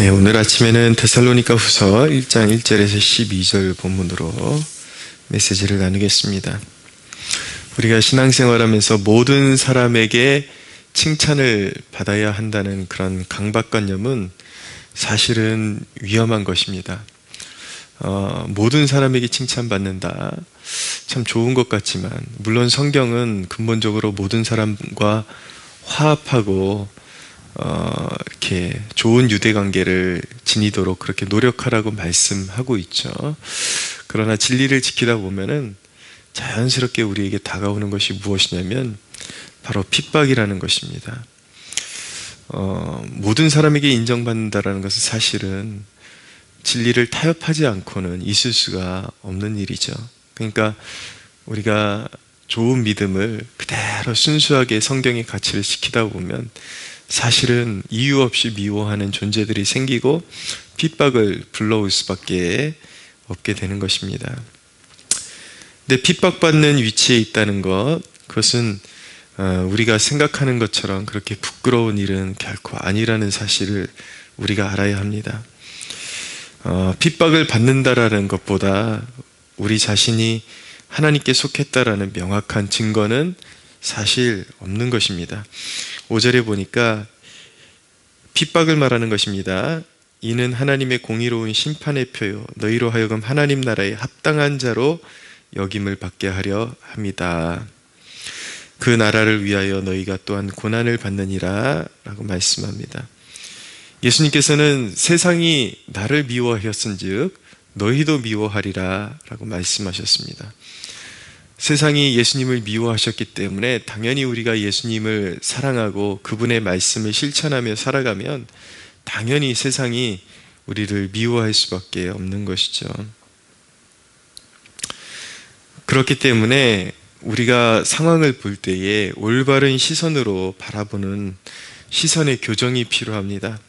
네, 오늘 아침에는 데살로니가 후서 1장 1절에서 12절 본문으로 메시지를 나누겠습니다. 우리가 신앙생활하면서 모든 사람에게 칭찬을 받아야 한다는 그런 강박관념은 사실은 위험한 것입니다. 모든 사람에게 칭찬받는다. 참 좋은 것 같지만, 물론 성경은 근본적으로 모든 사람과 화합하고 이렇게 좋은 유대관계를 지니도록 그렇게 노력하라고 말씀하고 있죠. 그러나 진리를 지키다 보면은 자연스럽게 우리에게 다가오는 것이 무엇이냐면 바로 핍박이라는 것입니다. 모든 사람에게 인정받는다라는 것은 사실은 진리를 타협하지 않고는 있을 수가 없는 일이죠. 그러니까 우리가 좋은 믿음을 그대로 순수하게 성경의 가치를 지키다 보면 사실은 이유 없이 미워하는 존재들이 생기고 핍박을 불러올 수밖에 없게 되는 것입니다. 근데 핍박받는 위치에 있다는 것, 그것은 우리가 생각하는 것처럼 그렇게 부끄러운 일은 결코 아니라는 사실을 우리가 알아야 합니다. 핍박을 받는다라는 것보다 우리 자신이 하나님께 속했다라는 명확한 증거는 사실 없는 것입니다. 5절에 보니까 핍박을 말하는 것입니다. 이는 하나님의 공의로운 심판의 표요 너희로 하여금 하나님 나라에 합당한 자로 여김을 받게 하려 합니다. 그 나라를 위하여 너희가 또한 고난을 받느니라 라고 말씀합니다. 예수님께서는 세상이 나를 미워하였은즉 너희도 미워하리라 라고 말씀하셨습니다. 세상이 예수님을 미워하셨기 때문에 당연히 우리가 예수님을 사랑하고 그분의 말씀을 실천하며 살아가면 당연히 세상이 우리를 미워할 수밖에 없는 것이죠. 그렇기 때문에 우리가 상황을 볼 때에 올바른 시선으로 바라보는 시선의 교정이 필요합니다.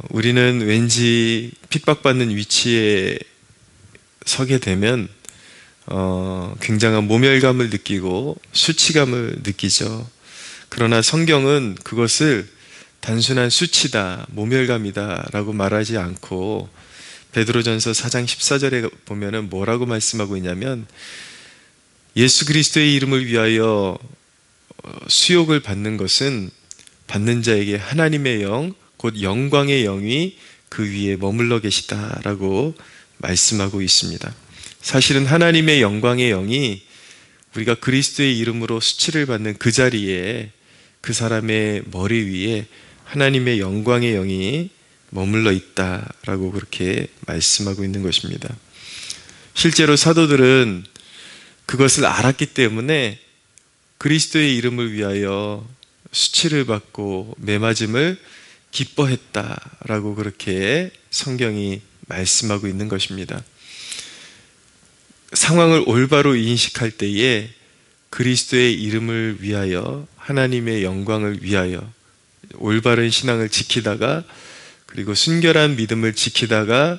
우리는 왠지 핍박받는 위치에 서게 되면 굉장한 모멸감을 느끼고 수치감을 느끼죠. 그러나 성경은 그것을 단순한 수치다, 모멸감이다 라고 말하지 않고 베드로전서 4장 14절에 보면은 뭐라고 말씀하고 있냐면 예수 그리스도의 이름을 위하여 수욕을 받는 것은 받는 자에게 하나님의 영, 곧 영광의 영이 그 위에 머물러 계시다라고 말씀하고 있습니다. 사실은 하나님의 영광의 영이 우리가 그리스도의 이름으로 수치를 받는 그 자리에 그 사람의 머리 위에 하나님의 영광의 영이 머물러 있다라고 그렇게 말씀하고 있는 것입니다. 실제로 사도들은 그것을 알았기 때문에 그리스도의 이름을 위하여 수치를 받고 매맞음을 기뻐했다라고 그렇게 성경이 말씀하고 있는 것입니다. 상황을 올바로 인식할 때에 그리스도의 이름을 위하여 하나님의 영광을 위하여 올바른 신앙을 지키다가 그리고 순결한 믿음을 지키다가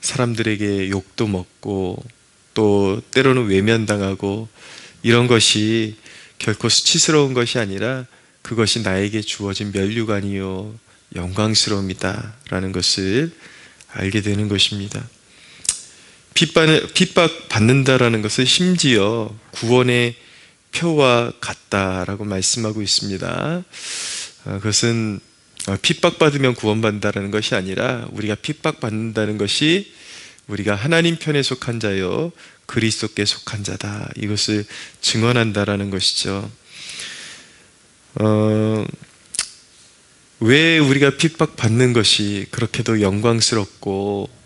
사람들에게 욕도 먹고 또 때로는 외면당하고 이런 것이 결코 수치스러운 것이 아니라 그것이 나에게 주어진 면류관이요 영광스러움이다 라는 것을 알게 되는 것입니다. 핍박받는다라는 것은 심지어 구원의 표와 같다라고 말씀하고 있습니다. 그것은 핍박받으면 구원받는다라는 것이 아니라 우리가 핍박받는다는 것이 우리가 하나님 편에 속한 자요 그리스도께 속한 자다 이것을 증언한다라는 것이죠. 왜 우리가 핍박받는 것이 그렇게도 영광스럽고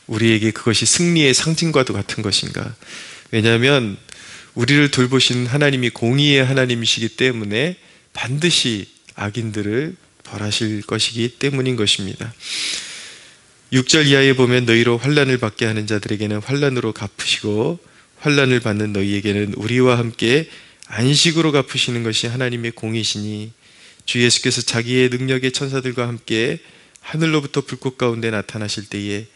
우리에게 그것이 승리의 상징과도 같은 것인가? 왜냐하면 우리를 돌보시는 하나님이 공의의 하나님이시기 때문에 반드시 악인들을 벌하실 것이기 때문인 것입니다. 6절 이하에 보면 너희로 환난을 받게 하는 자들에게는 환난으로 갚으시고 환난을 받는 너희에게는 우리와 함께 안식으로 갚으시는 것이 하나님의 공의시니 주 예수께서 자기의 능력의 천사들과 함께 하늘로부터 불꽃 가운데 나타나실 때에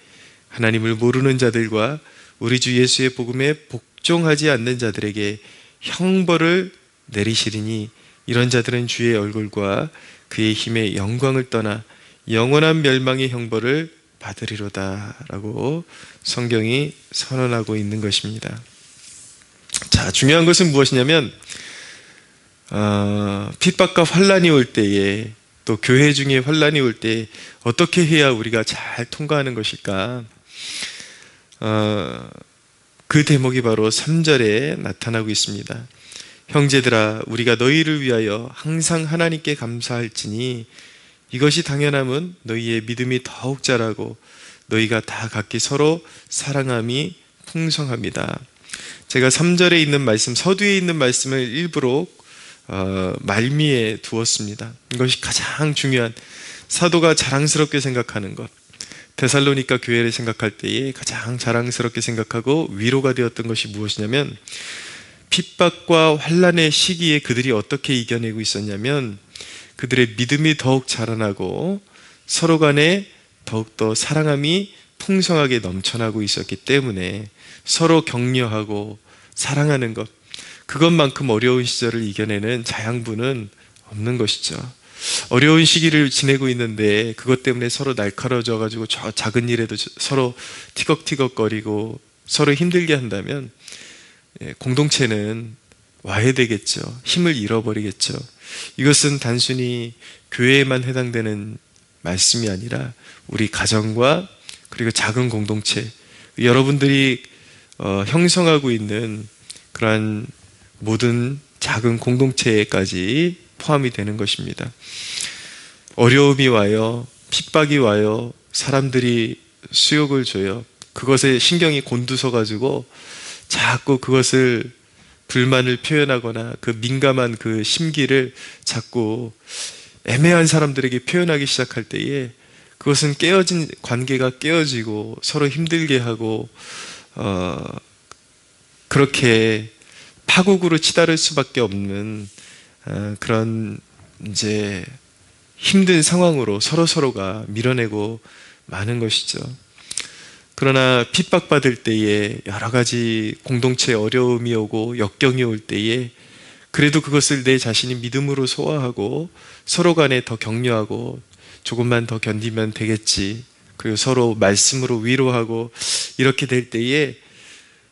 하나님을 모르는 자들과 우리 주 예수의 복음에 복종하지 않는 자들에게 형벌을 내리시리니 이런 자들은 주의 얼굴과 그의 힘의 영광을 떠나 영원한 멸망의 형벌을 받으리로다 라고 성경이 선언하고 있는 것입니다. 자, 중요한 것은 무엇이냐면 핍박과 환난이 올 때에, 또 교회 중에 환난이 올 때 어떻게 해야 우리가 잘 통과하는 것일까? 그 대목이 바로 3절에 나타나고 있습니다. 형제들아, 우리가 너희를 위하여 항상 하나님께 감사할지니 이것이 당연함은 너희의 믿음이 더욱 자라고 너희가 다 각기 서로 사랑함이 풍성합니다. 제가 3절에 있는 말씀, 서두에 있는 말씀을 일부러 말미에 두었습니다. 이것이 가장 중요한, 사도가 자랑스럽게 생각하는 것, 데살로니가 교회를 생각할 때에 가장 자랑스럽게 생각하고 위로가 되었던 것이 무엇이냐면, 핍박과 환난의 시기에 그들이 어떻게 이겨내고 있었냐면, 그들의 믿음이 더욱 자라나고 서로 간에 더욱더 사랑함이 풍성하게 넘쳐나고 있었기 때문에 서로 격려하고 사랑하는 것, 그것만큼 어려운 시절을 이겨내는 자양분은 없는 것이죠. 어려운 시기를 지내고 있는데 그것 때문에 서로 날카로워져 가지고 저 작은 일에도 서로 티격티격거리고 서로 힘들게 한다면 공동체는 와해되겠죠. 힘을 잃어버리겠죠. 이것은 단순히 교회에만 해당되는 말씀이 아니라 우리 가정과 그리고 작은 공동체, 여러분들이 형성하고 있는 그러한 모든 작은 공동체까지 포함이 되는 것입니다. 어려움이 와요. 핍박이 와요. 사람들이 수욕을 줘요. 그것에 신경이 곤두서가지고 자꾸 그것을, 불만을 표현하거나 그 민감한 그 심기를 자꾸 애매한 사람들에게 표현하기 시작할 때에 그것은 깨어진 관계가 깨어지고 서로 힘들게 하고 그렇게 파국으로 치달을 수밖에 없는 그런 이제 힘든 상황으로 서로가 밀어내고 마는 것이죠. 그러나 핍박받을 때에 여러 가지 공동체에 어려움이 오고 역경이 올 때에 그래도 그것을 내 자신이 믿음으로 소화하고 서로 간에 더 격려하고 조금만 더 견디면 되겠지, 그리고 서로 말씀으로 위로하고 이렇게 될 때에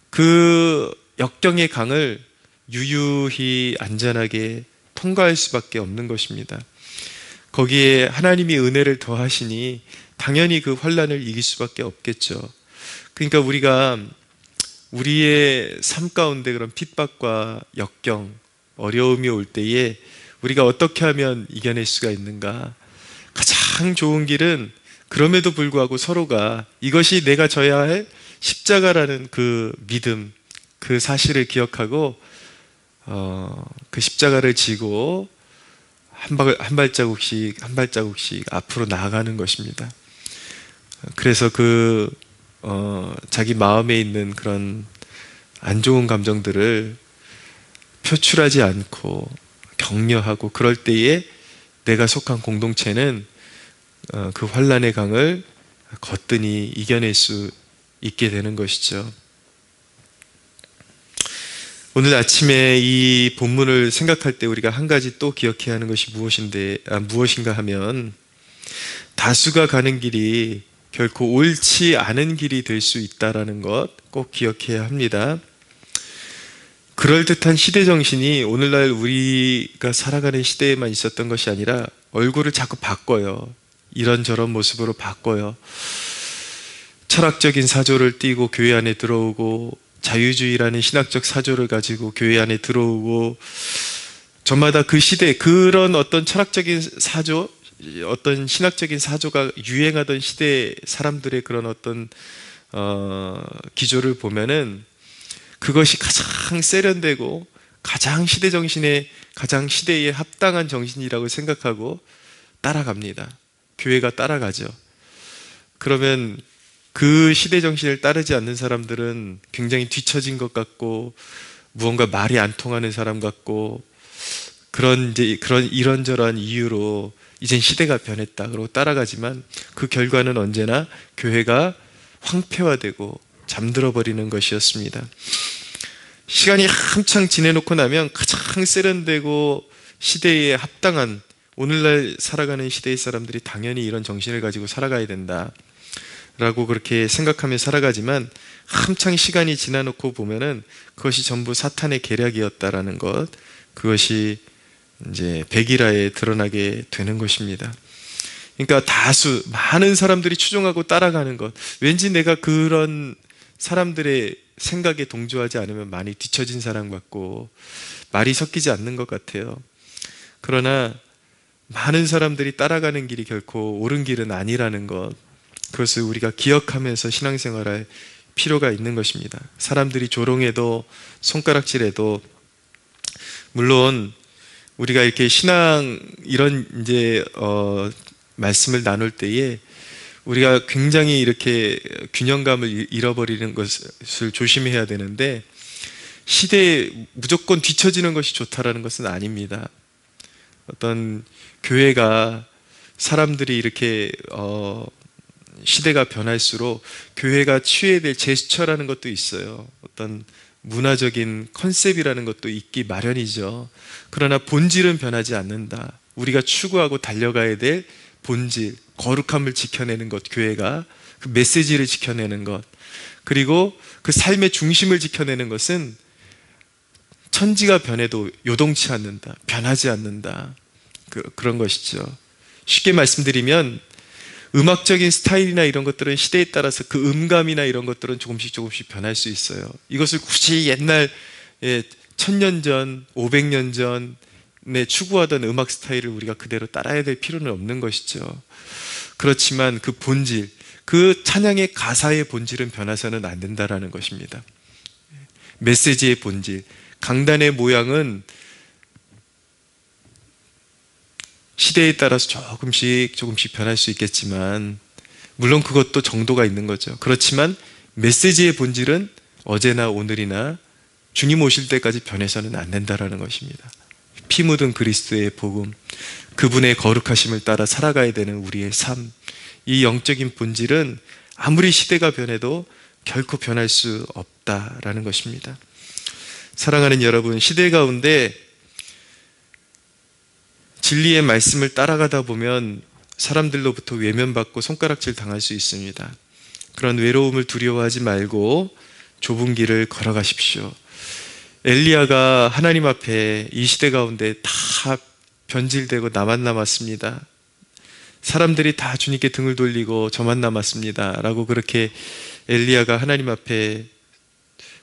그 역경의 강을 유유히 안전하게 통과할 수밖에 없는 것입니다. 거기에 하나님이 은혜를 더하시니 당연히 그 환난을 이길 수밖에 없겠죠. 그러니까 우리가 우리의 삶 가운데 그런 핍박과 역경, 어려움이 올 때에 우리가 어떻게 하면 이겨낼 수가 있는가? 가장 좋은 길은 그럼에도 불구하고 서로가 이것이 내가 져야 할 십자가라는 그 믿음, 그 사실을 기억하고 그 십자가를 지고 한 발자국씩 앞으로 나아가는 것입니다. 그래서 자기 마음에 있는 그런 안 좋은 감정들을 표출하지 않고 격려하고, 그럴 때에 내가 속한 공동체는 그 환난의 강을 거뜬히 이겨낼 수 있게 되는 것이죠. 오늘 아침에 이 본문을 생각할 때 우리가 한 가지 또 기억해야 하는 것이 무엇인가 하면, 다수가 가는 길이 결코 옳지 않은 길이 될 수 있다는 것 꼭 기억해야 합니다. 그럴듯한 시대 정신이 오늘날 우리가 살아가는 시대에만 있었던 것이 아니라 얼굴을 자꾸 바꿔요. 이런저런 모습으로 바꿔요. 철학적인 사조를 띠고 교회 안에 들어오고, 자유주의라는 신학적 사조를 가지고 교회 안에 들어오고, 저마다 그 시대 그런 어떤 철학적인 사조, 어떤 신학적인 사조가 유행하던 시대 사람들의 그런 어떤 기조를 보면은 그것이 가장 세련되고 가장 시대 정신에, 가장 시대에 합당한 정신이라고 생각하고 따라갑니다. 교회가 따라가죠. 그러면 그 시대 정신을 따르지 않는 사람들은 굉장히 뒤처진 것 같고, 무언가 말이 안 통하는 사람 같고, 그런 이런저런 이유로 이젠 시대가 변했다 그러고 따라가지만, 그 결과는 언제나 교회가 황폐화되고 잠들어 버리는 것이었습니다. 시간이 한창 지내놓고 나면 가장 세련되고 시대에 합당한, 오늘날 살아가는 시대의 사람들이 당연히 이런 정신을 가지고 살아가야 된다 라고 그렇게 생각하며 살아가지만, 한창 시간이 지나놓고 보면은 그것이 전부 사탄의 계략이었다라는 것, 그것이 이제 백일하에 드러나게 되는 것입니다. 그러니까 많은 사람들이 추종하고 따라가는 것, 왠지 내가 그런 사람들의 생각에 동조하지 않으면 많이 뒤처진 사람 같고 말이 섞이지 않는 것 같아요. 그러나 많은 사람들이 따라가는 길이 결코 옳은 길은 아니라는 것, 그것을 우리가 기억하면서 신앙생활할 필요가 있는 것입니다. 사람들이 조롱해도 손가락질해도, 물론 우리가 이렇게 신앙 이런 이제 말씀을 나눌 때에 우리가 굉장히 이렇게 균형감을 잃어버리는 것을 조심해야 되는데, 시대에 무조건 뒤처지는 것이 좋다라는 것은 아닙니다. 어떤 교회가 사람들이 이렇게 시대가 변할수록 교회가 취해야 될 제스처라는 것도 있어요. 어떤 문화적인 컨셉이라는 것도 있기 마련이죠. 그러나 본질은 변하지 않는다. 우리가 추구하고 달려가야 될 본질, 거룩함을 지켜내는 것, 교회가 그 메시지를 지켜내는 것, 그리고 그 삶의 중심을 지켜내는 것은 천지가 변해도 요동치 않는다, 변하지 않는다, 그런 것이죠. 쉽게 말씀드리면 음악적인 스타일이나 이런 것들은 시대에 따라서 그 음감이나 이런 것들은 조금씩 변할 수 있어요. 이것을 굳이 옛날 1000년 전, 500년 전에 추구하던 음악 스타일을 우리가 그대로 따라야 될 필요는 없는 것이죠. 그렇지만 그 본질, 그 찬양의 가사의 본질은 변해서는 안 된다라는 것입니다. 메시지의 본질, 강단의 모양은 시대에 따라서 조금씩 변할 수 있겠지만, 물론 그것도 정도가 있는 거죠. 그렇지만 메시지의 본질은 어제나 오늘이나 주님 오실 때까지 변해서는 안 된다라는 것입니다. 피 묻은 그리스도의 복음, 그분의 거룩하심을 따라 살아가야 되는 우리의 삶, 이 영적인 본질은 아무리 시대가 변해도 결코 변할 수 없다라는 것입니다. 사랑하는 여러분, 시대 가운데 진리의 말씀을 따라가다 보면 사람들로부터 외면받고 손가락질 당할 수 있습니다. 그런 외로움을 두려워하지 말고 좁은 길을 걸어가십시오. 엘리야가 하나님 앞에 이 시대 가운데 다 변질되고 나만 남았습니다. 사람들이 다 주님께 등을 돌리고 저만 남았습니다 라고 그렇게 엘리야가 하나님 앞에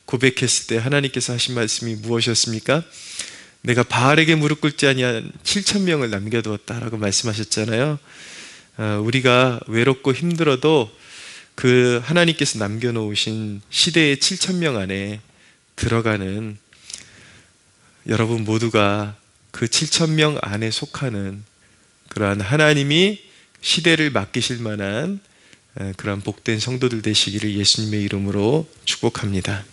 고백했을 때 하나님께서 하신 말씀이 무엇이었습니까? 내가 바알에게 무릎 꿇지 아니한 7,000명을 남겨두었다라고 말씀하셨잖아요. 우리가 외롭고 힘들어도 그 하나님께서 남겨놓으신 시대의 7,000명 안에 들어가는 여러분 모두가 그 7,000명 안에 속하는 그러한 하나님이 시대를 맡기실 만한 그러한 복된 성도들 되시기를 예수님의 이름으로 축복합니다.